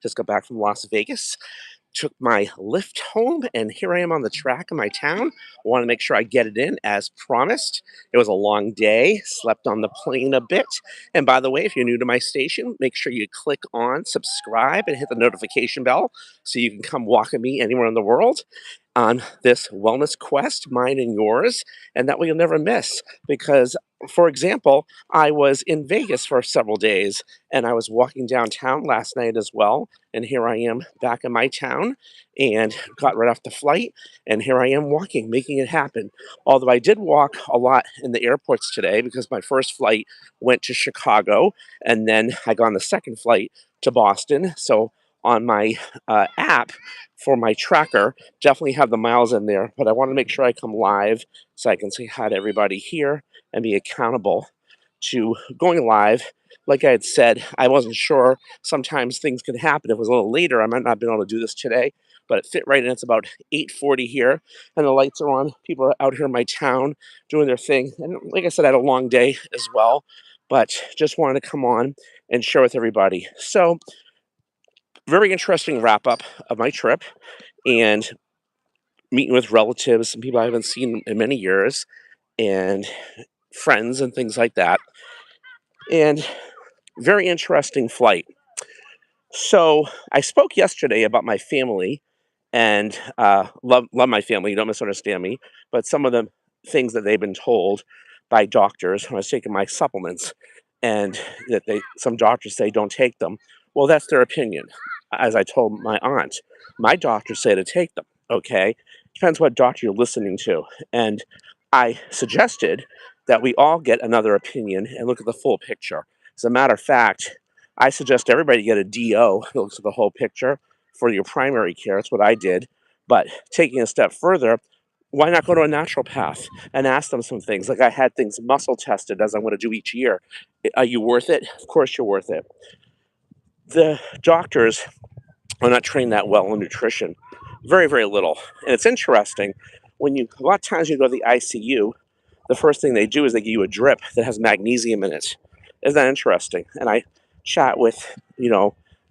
Just got back from Las Vegas, took my lift home, and here I am on the track in my town. I want to make sure I get it in as promised. It was a long day, slept on the plane a bit. And by the way, if you're new to my station, make sure you click on subscribe and hit the notification bell so you can come walk with me anywhere in the world on this wellness quest, mine and yours, and that way you'll never miss. Because, for example, I was in Vegas for several days and I was walking downtown last night as well. And here I am back in my town and got right off the flight. And here I am walking, making it happen. Although I did walk a lot in the airports today because my first flight went to Chicago and then I got on the second flight to Boston. So on my app for my tracker, definitely have the miles in there, but I want to make sure I come live so I can say hi to everybody here and be accountable to going live. Like I had said, I wasn't sure. Sometimes things can happen. If it was a little later, I might not have been able to do this today, but it fit right in. It's about 8:40 here, and the lights are on. People are out here in my town doing their thing. And like I said, I had a long day as well, but just wanted to come on and share with everybody. So, very interesting wrap up of my trip and meeting with relatives and people I haven't seen in many years and friends and things like that. And very interesting flight. So I spoke yesterday about my family and love my family. Don't misunderstand me, but some of the things that they've been told by doctors when I was taking my supplements, and that some doctors say don't take them. Well, that's their opinion. As I told my aunt, my doctors say to take them. Okay, depends what doctor you're listening to, and I suggested that we all get another opinion and look at the full picture. As a matter of fact, I suggest everybody get a DO that looks at the whole picture for your primary care. That's what I did. But taking a step further, why not go to a naturopath and ask them some things? Like I had things muscle tested as I'm going to do each year. Are you worth it? Of course you're worth it. The doctors are not trained that well in nutrition, very, very little. And it's interesting when a lot of times you go to the ICU, the first thing they do is they give you a drip that has magnesium in it. Isn't that interesting? And I chat with,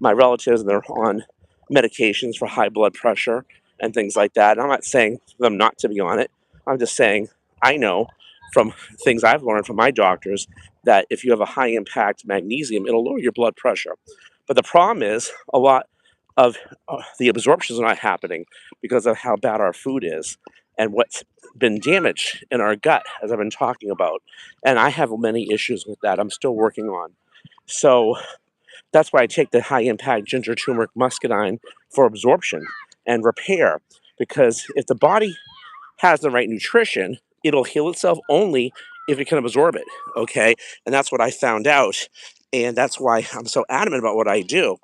my relatives and they're on medications for high blood pressure and things like that. And I'm not saying for them not to be on it. I'm just saying I know from things I've learned from my doctors that if you have a high impact magnesium, it'll lower your blood pressure. But the problem is a lot of the absorptions are not happening because of how bad our food is and what's been damaged in our gut, as I've been talking about. And I have many issues with that I'm still working on. So that's why I take the high impact ginger, turmeric, muscadine for absorption and repair. Because if the body has the right nutrition, it'll heal itself only if it can absorb it. Okay. And that's what I found out. And that's why I'm so adamant about what I do.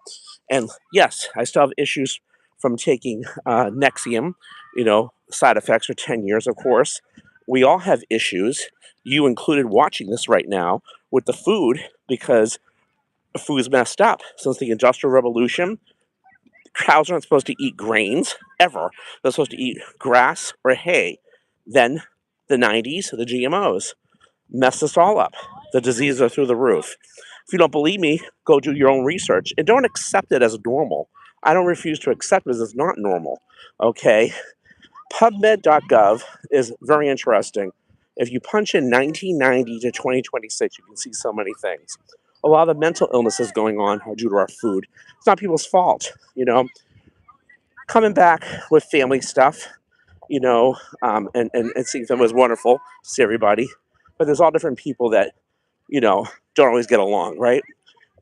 And yes, I still have issues from taking Nexium, side effects for 10 years, of course. We all have issues, you included watching this right now, with the food because food's messed up. Since the Industrial Revolution, cows aren't supposed to eat grains ever. They're supposed to eat grass or hay. Then the 90s, the GMOs messed us all up. The diseases are through the roof. If you don't believe me, go do your own research and don't accept it as normal. I don't refuse to accept it as it's not normal. Okay? PubMed.gov is very interesting. If you punch in 1990 to 2026, you can see so many things. A lot of the mental illnesses going on are due to our food. It's not people's fault. Coming back with family stuff, and seeing them was wonderful to see everybody. But there's all different people that, don't always get along, right?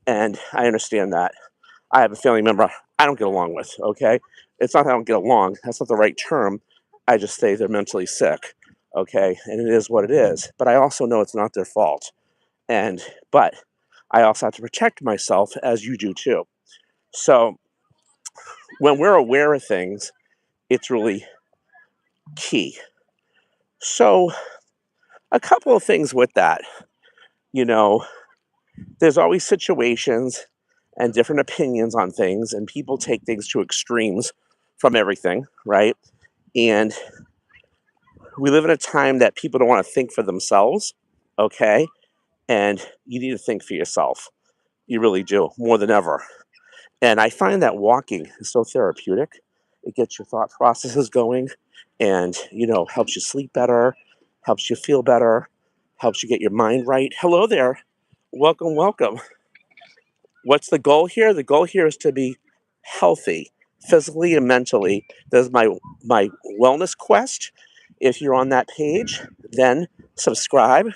And I understand that. I have a family member I don't get along with, okay? It's not that I don't get along. That's not the right term. I just say they're mentally sick, okay? And it is what it is. But I also know it's not their fault. But I also have to protect myself as you do too. So when we're aware of things, it's really key. So a couple of things with that, you know, there's always situations and different opinions on things, and people take things to extremes from everything, right? And we live in a time that people don't want to think for themselves, okay? And you need to think for yourself. You really do, more than ever. And I find that walking is so therapeutic. It gets your thought processes going and, helps you sleep better, helps you feel better, helps you get your mind right. Hello there. Welcome, welcome. What's the goal here? The goal here is to be healthy physically and mentally. There's my wellness quest. If you're on that page, then subscribe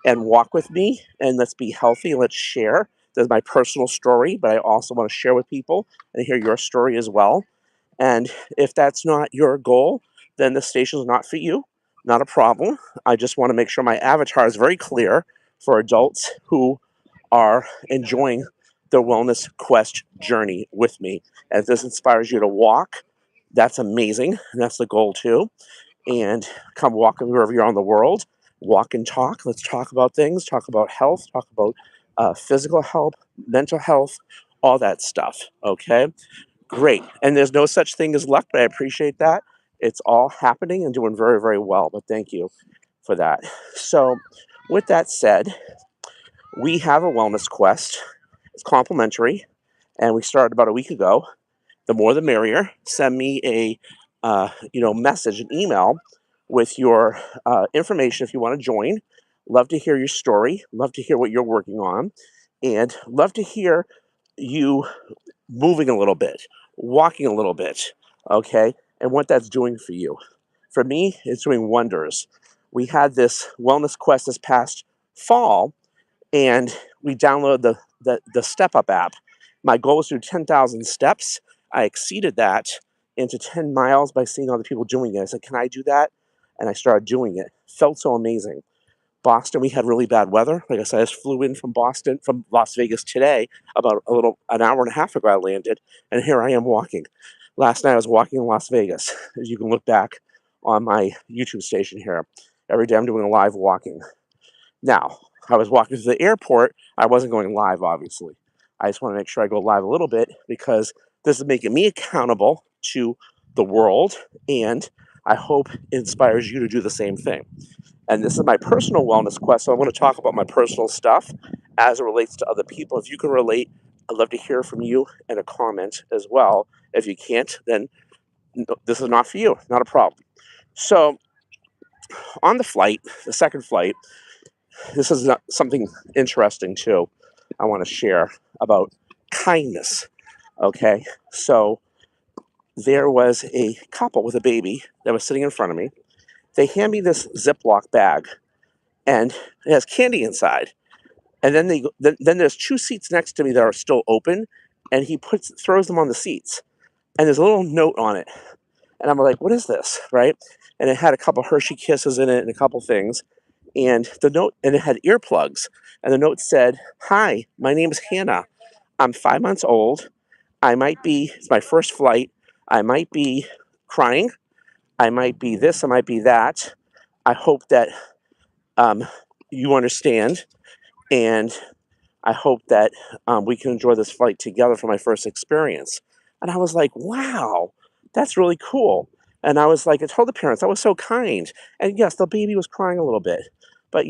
and walk with me and let's be healthy. Let's share. There's my personal story, but I also want to share with people and hear your story as well. And if that's not your goal, then the station is not for you. Not a problem. I just want to make sure my avatar is very clear for adults who are enjoying the wellness quest journey with me. And if this inspires you to walk, that's amazing. And that's the goal too. And come walk wherever you're on the world. Walk and talk. Let's talk about things, talk about health, talk about physical health, mental health, all that stuff. Okay. Great. And there's no such thing as luck, but I appreciate that. It's all happening and doing very, very well. But thank you for that. So, with that said, we have a wellness quest. It's complimentary, and we started about a week ago. The more, the merrier. Send me a message, an email with your information if you want to join. Love to hear your story. Love to hear what you're working on, and love to hear you moving a little bit, walking a little bit, okay, and what that's doing for you. For me, it's doing wonders. We had this wellness quest this past fall, and we downloaded the Step Up app. My goal was to do 10,000 steps. I exceeded that into 10 miles by seeing other people doing it. I said, "Can I do that?" And I started doing it. Felt so amazing. Boston, we had really bad weather. Like I said, I just flew in from Boston, from Las Vegas today. About an hour and a half ago, I landed, and here I am walking. Last night, I was walking in Las Vegas. As you can look back on my YouTube station here, every day I'm doing a live walking. Now, I was walking to the airport. I wasn't going live, obviously. I just want to make sure I go live a little bit because this is making me accountable to the world, and I hope it inspires you to do the same thing. And this is my personal wellness quest. So I want to talk about my personal stuff as it relates to other people. If you can relate, I'd love to hear from you in a comment as well. If you can't, then this is not for you. Not a problem. So on the flight, the second flight, this is something interesting too. I want to share about kindness. Okay. So there was a couple with a baby that was sitting in front of me. They hand me this Ziploc bag and it has candy inside. And then then there's two seats next to me that are still open, and he throws them on the seats, and there's a little note on it, and I'm like, what is this, right? And it had a couple Hershey Kisses in it and a couple things, and it had earplugs, and the note said, "Hi, my name is Hannah. I'm 5 months old. It's my first flight. I might be crying. I might be this. I might be that. I hope that you understand, and I hope that we can enjoy this flight together for my first experience." And I was like, wow, that's really cool. And I was like, I told the parents, I was so kind. And yes, the baby was crying a little bit, but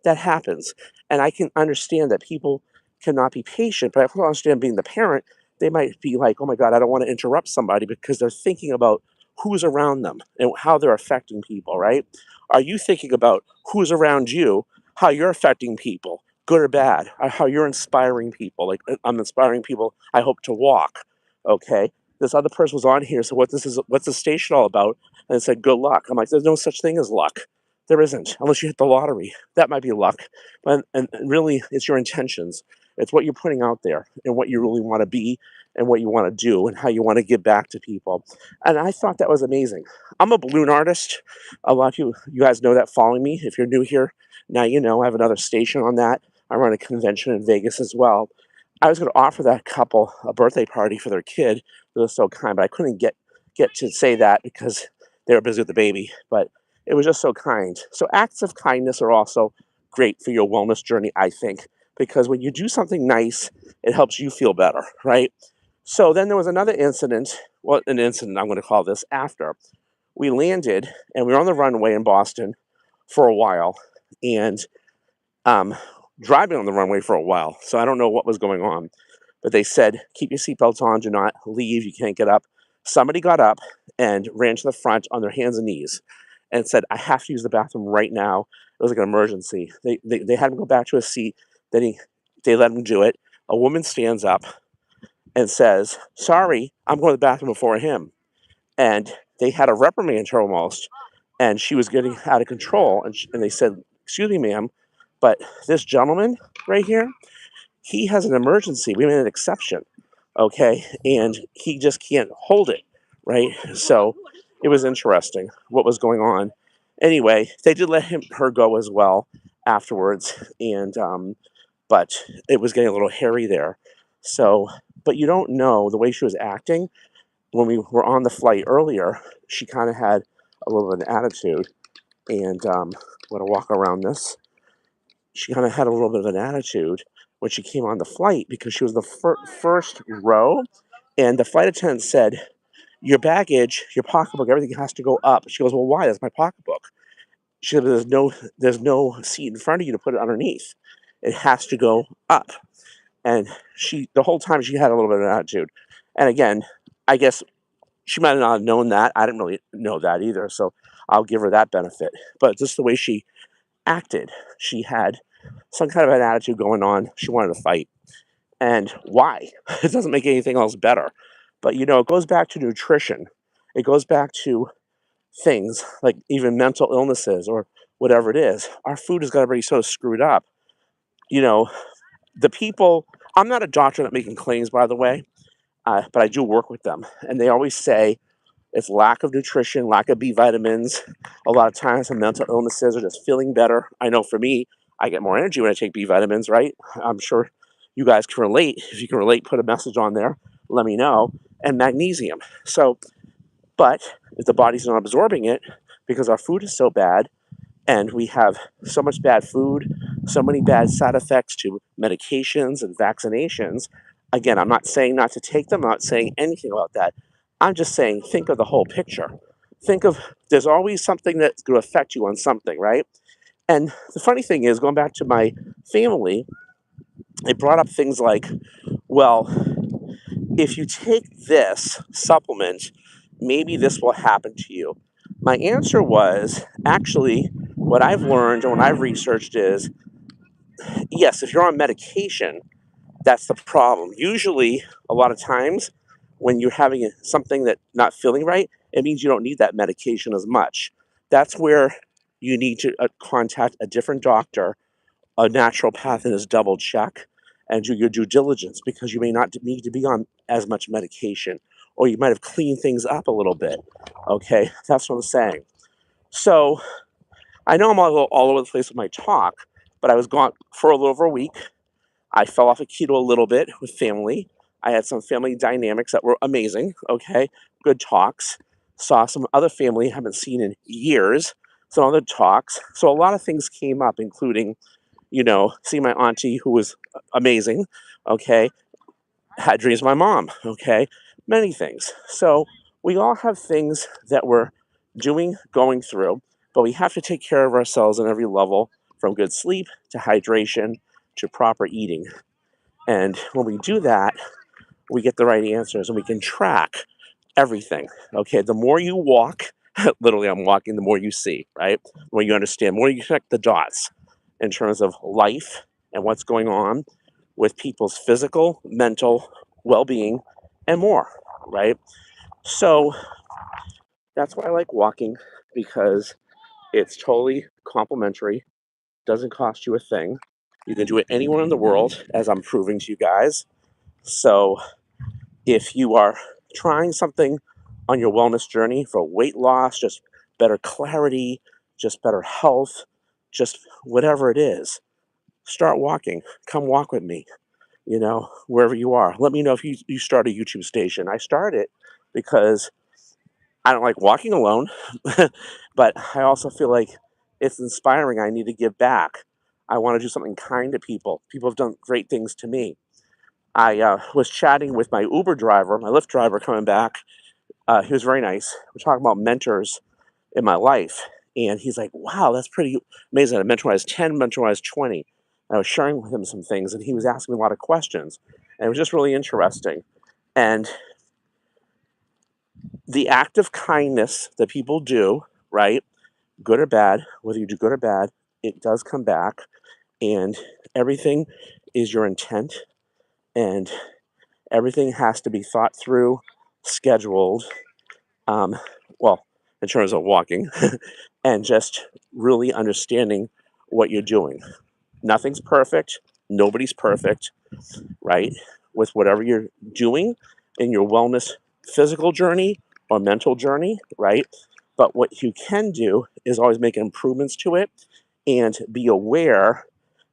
that happens. And I can understand that people cannot be patient, but I also understand being the parent, they might be like, oh my God, I don't want to interrupt somebody because they're thinking about who's around them and how they're affecting people, right? Are you thinking about who's around you, how you're affecting people? Good or bad, how you're inspiring people. Like I'm inspiring people, I hope to walk. Okay. This other person was on here. So what's the station all about? And it said, good luck. I'm like, there's no such thing as luck. There isn't, unless you hit the lottery. That might be luck. But and really it's your intentions. It's what you're putting out there and what you really want to be and what you want to do and how you want to give back to people. And I thought that was amazing. I'm a balloon artist. A lot of you guys know that following me. If you're new here, now you know I have another station on that. I run a convention in Vegas as well. I was going to offer that couple a birthday party for their kid. They were so kind, but I couldn't get to say that because they were busy with the baby. But it was just so kind. So acts of kindness are also great for your wellness journey, I think, because when you do something nice, it helps you feel better, right? So then there was another incident. Well, an incident I'm going to call this after. We landed and we were on the runway in Boston for a while, and um, driving on the runway for a while, so I don't know what was going on. but they said, keep your seatbelts on, do not leave, you can't get up. Somebody got up and ran to the front on their hands and knees and said, I have to use the bathroom right now. It was like an emergency. They had him go back to his seat. Then they let him do it. A woman stands up and says, sorry, I'm going to the bathroom before him. And they had a reprimand her almost, and she was getting out of control. And they said, excuse me, ma'am, but this gentleman right here, he has an emergency. We made an exception, okay? And he just can't hold it, right? So it was interesting what was going on. Anyway, they did let her go as well afterwards, and but it was getting a little hairy there. So, but you don't know the way she was acting when we were on the flight earlier. She kind of had a little bit of an attitude, and I'm going to walk around this. She kind of had a little bit of an attitude when she came on the flight because she was the first row, and the flight attendant said, your baggage, your pocketbook, everything has to go up. She goes, well, why? That's my pocketbook. She said, there's no seat in front of you to put it underneath. It has to go up. And the whole time she had a little bit of an attitude. And again, I guess she might not have known that. I didn't really know that either. So I'll give her that benefit. But just the way she acted, she had some kind of an attitude going on. She wanted to fight. And why? It doesn't make anything else better. But it goes back to nutrition. It goes back to things like even mental illnesses or whatever it is. Our food has got everybody so screwed up. You know, the people, I'm not a doctor not making claims, by the way, but I do work with them. And they always say it's lack of nutrition, lack of B vitamins. A lot of times, some mental illnesses are just feeling better. I know for me, I get more energy when I take B vitamins, right? I'm sure you guys can relate. If you can relate, put a message on there. Let me know. And magnesium. So, but if the body's not absorbing it because our food is so bad and we have so much bad food, so many bad side effects to medications and vaccinations, again, I'm not saying not to take them. I'm not saying anything about that. I'm just saying think of the whole picture. Think of there's always something that's going to affect you on something, right? And the funny thing is, going back to my family, they brought up things like, well, if you take this supplement, maybe this will happen to you. My answer was actually what I've learned and what I've researched is yes, if you're on medication, that's the problem. Usually, a lot of times, when you're having something that not feeling right, it means you don't need that medication as much. That's where you need to contact a different doctor, a naturopath, and his double check and do your due diligence because you may not need to be on as much medication or you might have cleaned things up a little bit. Okay, that's what I'm saying. So I know I'm all over the place with my talk, but I was gone for a little over a week. I fell off a keto a little bit with family. I had some family dynamics that were amazing. Okay, good talks. Saw some other family I haven't seen in years. Some other talks. So a lot of things came up, including see my auntie who was amazing, okay, had dreams of my mom, okay, many things. So we all have things that we're going through, but we have to take care of ourselves on every level from good sleep to hydration to proper eating. And when we do that, we get the right answers and we can track everything. Okay, the more you walk, literally I'm walking, the more you see, right? The more you understand, the more you connect the dots in terms of life and what's going on with people's physical, mental well-being and more, right? So that's why I like walking because it's totally complimentary, doesn't cost you a thing. You can do it anywhere in the world, as I'm proving to you guys. So if you are trying something on your wellness journey for weight loss, just better clarity, just better health, just whatever it is, start walking. Come walk with me, wherever you are. Let me know if you start a YouTube station. I started because I don't like walking alone, but I also feel like it's inspiring. I need to give back. I want to do something kind to people. People have done great things to me. I was chatting with my Uber driver, my Lyft driver coming back. He was very nice. We're talking about mentors in my life. And he's like, wow, that's pretty amazing. A mentor when I was 10, mentor when I was 20. I was sharing with him some things, and he was asking me a lot of questions. And it was just really interesting. And the act of kindness that people do, right, good or bad, whether you do good or bad, it does come back. And everything is your intent, and everything has to be thought through, scheduled, um, well, in terms of walking, and just really understanding what you're doing. Nothing's perfect. Nobody's perfect, right? With whatever you're doing in your wellness physical journey or mental journey, right? But what you can do is always make improvements to it and be aware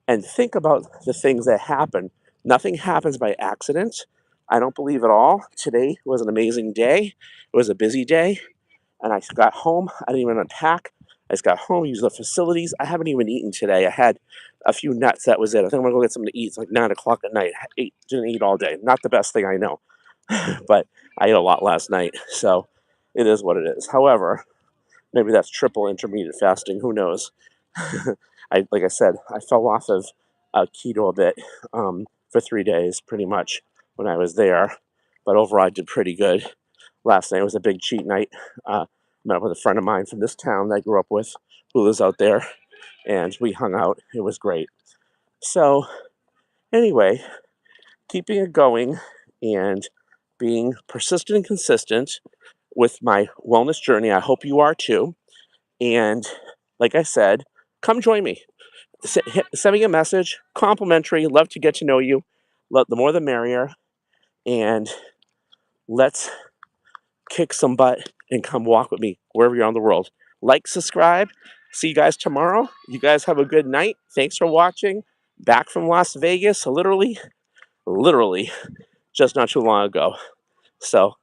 and think about the things that happen. Nothing happens by accident. I don't believe at all. Today was an amazing day. It was a busy day, and I got home. I didn't even unpack. I just got home, used the facilities. I haven't even eaten today. I had a few nuts. That was it. I think I'm gonna go get something to eat. It's like 9 o'clock at night. Didn't eat all day. Not the best thing I know, but I ate a lot last night, so it is what it is. However, maybe that's triple intermediate fasting. Who knows? Like I said, I fell off of keto a bit for 3 days, pretty much when I was there, but overall I did pretty good. Last night was a big cheat night. Met up with a friend of mine from this town that I grew up with, who lives out there, and we hung out. It was great. So anyway, keeping it going and being persistent and consistent with my wellness journey. I hope you are too. And like I said, come join me. Send me a message, complimentary. Love to get to know you. The more the merrier. And let's kick some butt and come walk with me wherever you're on the world. Like, subscribe. See you guys tomorrow. You guys have a good night. Thanks for watching. Back from Las Vegas, literally, just not too long ago. So